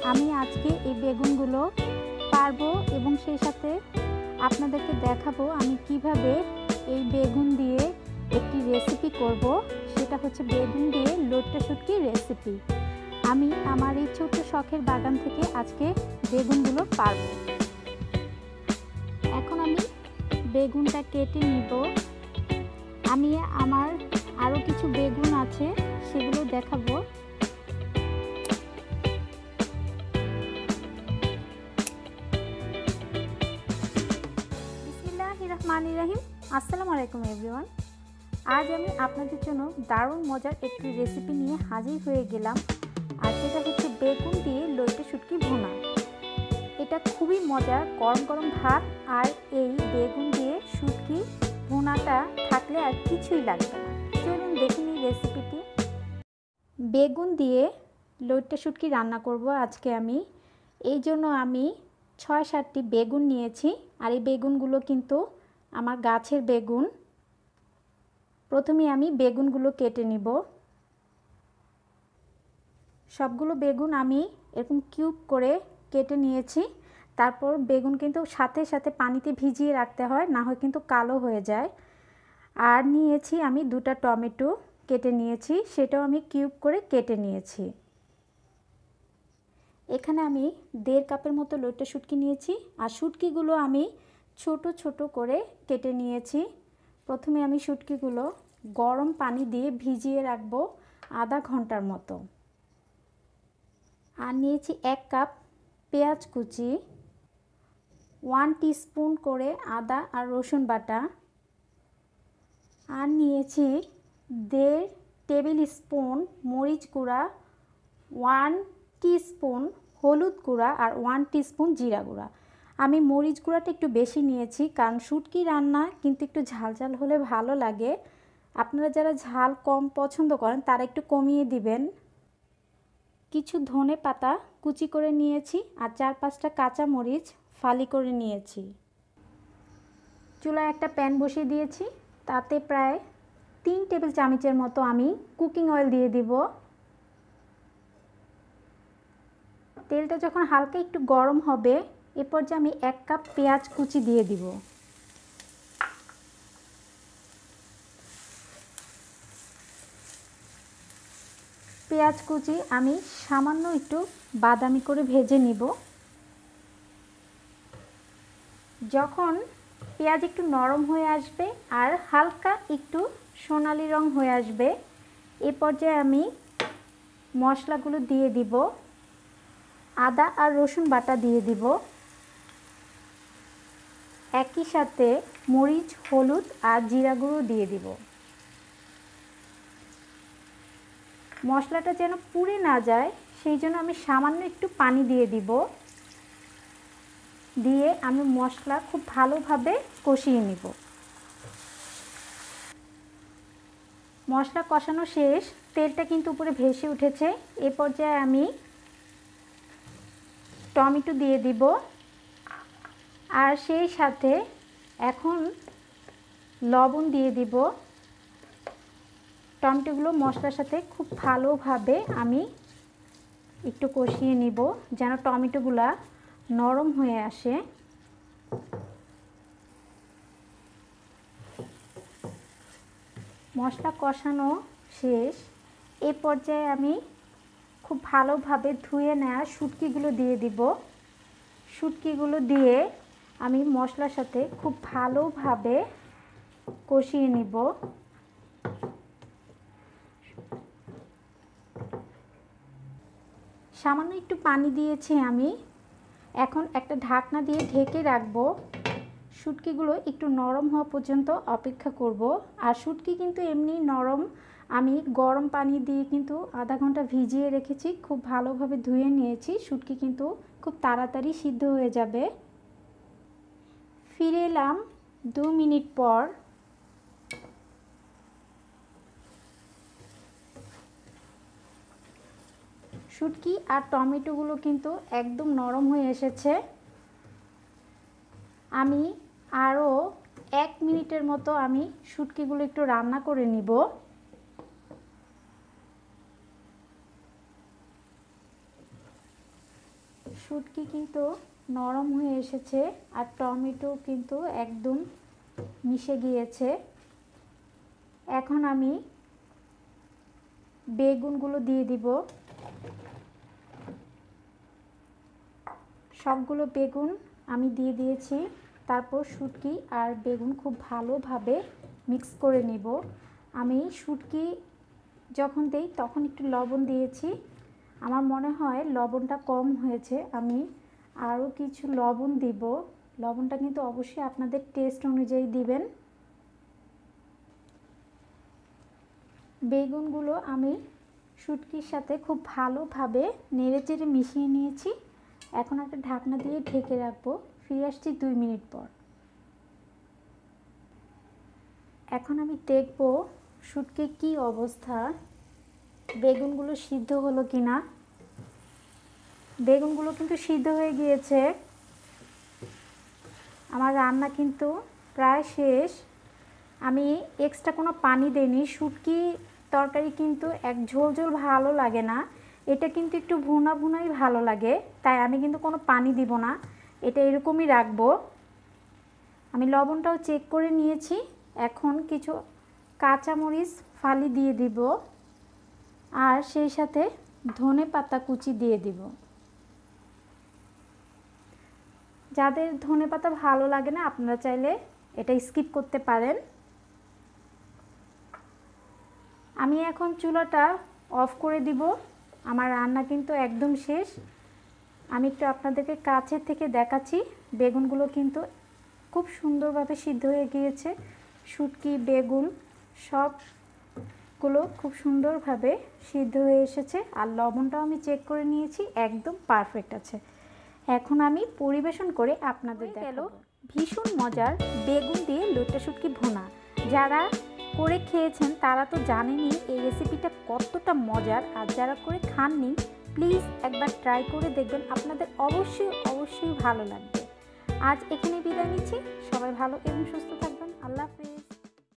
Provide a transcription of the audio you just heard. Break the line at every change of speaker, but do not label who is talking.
আমি আজকে এই বেগুনগুলো পারবো এবং সেই সাথে আপনাদেরকে দেখাবো আমি কিভাবে এই বেগুন দিয়ে একটি রেসিপি করব। সেটা হচ্ছে বেগুন দিয়ে লইট্টা শুটকির রেসিপি। আমি আমার এই ছোট্ট শখের বাগান থেকে আজকে বেগুনগুলো পারবো। এখন আমি বেগুনটা কেটে নিব। আমি আমার আরও কিছু বেগুন আছে, সেগুলো দেখাবো। বিসমিল্লাহির রহমানির রহিম। আসসালামু আলাইকুম এভরিওয়ান। আজ আমি আপনাদের জন্য দারুণ মজার একটি রেসিপি নিয়ে হাজির হয়ে গেলাম, আর সেটা হচ্ছে বেগুন দিয়ে লইট্টা শুটকি ভুনা। এটা খুবই মজার, গরম গরম ভাত আর এই বেগুন দিয়ে শুটকি ভুনাটা থাকলে আর কিছুই লাগবে না। চলুন দেখে নিই রেসিপিটি। বেগুন দিয়ে লইট্টা শুটকি রান্না করব আজকে আমি। এই জন্য আমি ৬-৭টি বেগুন নিয়েছি, আর এই বেগুনগুলো কিন্তু আমার গাছের বেগুন। প্রথমে আমি বেগুনগুলো কেটে নিব। সবগুলো বেগুন আমি এরকম কিউব করে কেটে নিয়েছি। তারপর বেগুন কিন্তু সাথে সাথে পানিতে ভিজিয়ে রাখতে হয়, না হয় কিন্তু কালো হয়ে যায়। আর নিয়েছি আমি 2টা টমেটো কেটে নিয়েছি, সেটাও আমি কিউব করে কেটে নিয়েছি। এখানে আমি 1.5 কাপের মতো লইট্টা শুটকি নিয়েছি, আর শুটকিগুলো আমি ছোট ছোট করে কেটে নিয়েছি। প্রথমে আমি শুটকিগুলো গরম পানি দিয়ে ভিজিয়ে রাখবো আধা ঘন্টার মতো। আর নিয়েছি 1 কাপ পেঁয়াজ কুচি, 1 টিস্পুন করে আদা আর রসুন বাটা, আর নিয়েছি 1.5 টেবিল স্পুন মরিচ গুঁড়া, 1 টিস্পুন হলুদ গুঁড়া আর 1 টিস্পুন জিরা গুঁড়া। আমি মরিচ গুঁড়াটা একটু বেশি নিয়েছি, কারণ শুটকি রান্না কিন্তু একটু ঝাল ঝাল হলে ভালো লাগে। আপনারা যারা ঝাল কম পছন্দ করেন তারা একটু কমিয়ে দিবেন। কিছু ধনে পাতা কুচি করে নিয়েছি, আর 4-5টা কাঁচা মরিচ ফালি করে নিয়েছি। চুলায় একটা প্যান বসিয়ে দিয়েছি, তাতে প্রায় 3 টেবিল চামচের মতো আমি কুকিং অয়েল দিয়ে দিব। তেলটা যখন হালকা একটু গরম হবে, এরপর যে আমি 1 কাপ পেঁয়াজ কুচি দিয়ে দিব। পেঁয়াজ কুচি আমি সামান্য একটু বাদামি করে ভেজে নিব। যখন পেঁয়াজ একটু নরম হয়ে আসবে আর হালকা একটু সোনালি রং হয়ে আসবে, এ পর্যায়ে আমি মশলাগুলো দিয়ে দিব। আদা আর রসুন বাটা দিয়ে দিব, একই সাথে মরিচ, হলুদ আর জিরা গুঁড়ো দিয়ে দিব। মশলাটা যেন পুড়ে না যায় সেই জন্য আমি সামান্য একটু পানি দিয়ে দিব। দিয়ে আমি মশলা খুব ভালোভাবে কষিয়ে নিব। মশলা কষানো শেষ, তেলটা কিন্তু উপরে ভেসে উঠেছে। এ পর্যায়ে আমি টমেটো দিয়ে দিব, আর সেই সাথে এখন লবণ দিয়ে দিব। টমেটোগুলো মশলার সাথে খুব ভালোভাবে আমি একটু কষিয়ে নিব, যেন টমেটোগুলা নরম হয়ে আসে। মশলা কষানো শেষ, এই পর্যায়ে আমি খুব ভালোভাবে ধুয়ে নেওয়া শুটকিগুলো দিয়ে দিব। শুটকিগুলো দিয়ে আমি মশলার সাথে খুব ভালোভাবে কষিয়ে নিব। সামান্য একটু পানি দিয়েছি আমি। এখন একটা ঢাকনা দিয়ে ঢেকে রাখবো। শুটকিগুলো একটু নরম হওয়া পর্যন্ত অপেক্ষা করব। আর শুটকি কিন্তু এমনি নরম, আমি গরম পানি দিয়ে কিন্তু আধা ঘন্টা ভিজিয়ে রেখেছি, খুব ভালোভাবে ধুয়ে নিয়েছি। শুটকি কিন্তু খুব তাড়াতাড়ি সিদ্ধ হয়ে যাবে। ফিরে এলাম 2 মিনিট পর। শুটকি আর টমেটোগুলো কিন্তু একদম নরম হয়ে এসেছে। আমি আরও 1 মিনিটের মতো আমি শুটকিগুলো একটু রান্না করে নিব। শুটকি কিন্তু নরম হয়ে এসেছে আর টমেটো কিন্তু একদম মিশে গিয়েছে। এখন আমি বেগুনগুলো দিয়ে দিব। সবগুলো বেগুন আমি দিয়ে দিয়েছি। তারপর শুটকি আর বেগুন খুব ভালোভাবে মিক্স করে নিব। আমি শুটকি যখন দেই তখন একটু লবণ দিয়েছি, আমার মনে হয় লবণটা কম হয়েছে, আমি আরও কিছু লবণ দিব। লবণটা কিন্তু অবশ্যই আপনাদের টেস্ট অনুযায়ী দিবেন। বেগুনগুলো আমি শুটকির সাথে খুব ভালোভাবে নেড়েচেড়ে মিশিয়ে নিয়েছি। এখন একটা ঢাকনা দিয়ে ঢেকে রাখবো। ফিরে আসছি 2 মিনিট পর। এখন আমি দেখব শুটকির কী অবস্থা, বেগুনগুলো সিদ্ধ হলো কিনা। বেগুনগুলো কিন্তু সিদ্ধ হয়ে গিয়েছে। আমার রান্না কিন্তু প্রায় শেষ। আমি এক্সট্রা কোনো পানি দেইনি। শুটকি তরকারি কিন্তু এক ঝোল ঝোল ভালো লাগে না, এটা কিন্তু একটু ভুনা ভুনাই ভালো লাগে, তাই আমি কিন্তু কোনো পানি দিব না, এটা এরকমই রাখবো। আমি লবণটাও চেক করে নিয়েছি। এখন কিছু কাঁচামরিচ ফালি দিয়ে দিব আর সেই সাথে ধনেপাতা কুচি দিয়ে দিব। যাদের ধনেপাতা ভালো লাগে না আপনারা চাইলে এটা স্কিপ করতে পারেন। আমি এখন চুলাটা অফ করে দিব। আমার রান্না কিন্তু একদম শেষ। আমি একটু আপনাদেরকে কাছের থেকে দেখাচ্ছি। বেগুনগুলো কিন্তু খুব সুন্দরভাবে সিদ্ধ হয়ে গিয়েছে। শুটকি বেগুন সবগুলো খুব সুন্দরভাবে সিদ্ধ হয়ে এসেছে আর লবণটাও আমি চেক করে নিয়েছি, একদম পারফেক্ট আছে। এখন আমি পরিবেশন করে আপনাদের দেখাবো। ভীষণ মজার বেগুন দিয়ে লইট্টা শুটকি ভুনা। যারা করে খেয়েছেন তারা তো জানেনই এই রেসিপিটা কতটা মজার, আর যারা করে খাননি প্লিজ একবার ট্রাই করে দেখবেন, আপনাদের অবশ্যই ভালো লাগবে। আজ এখানে বিদায় নিচ্ছি। সবাই ভালো এবং সুস্থ থাকবেন।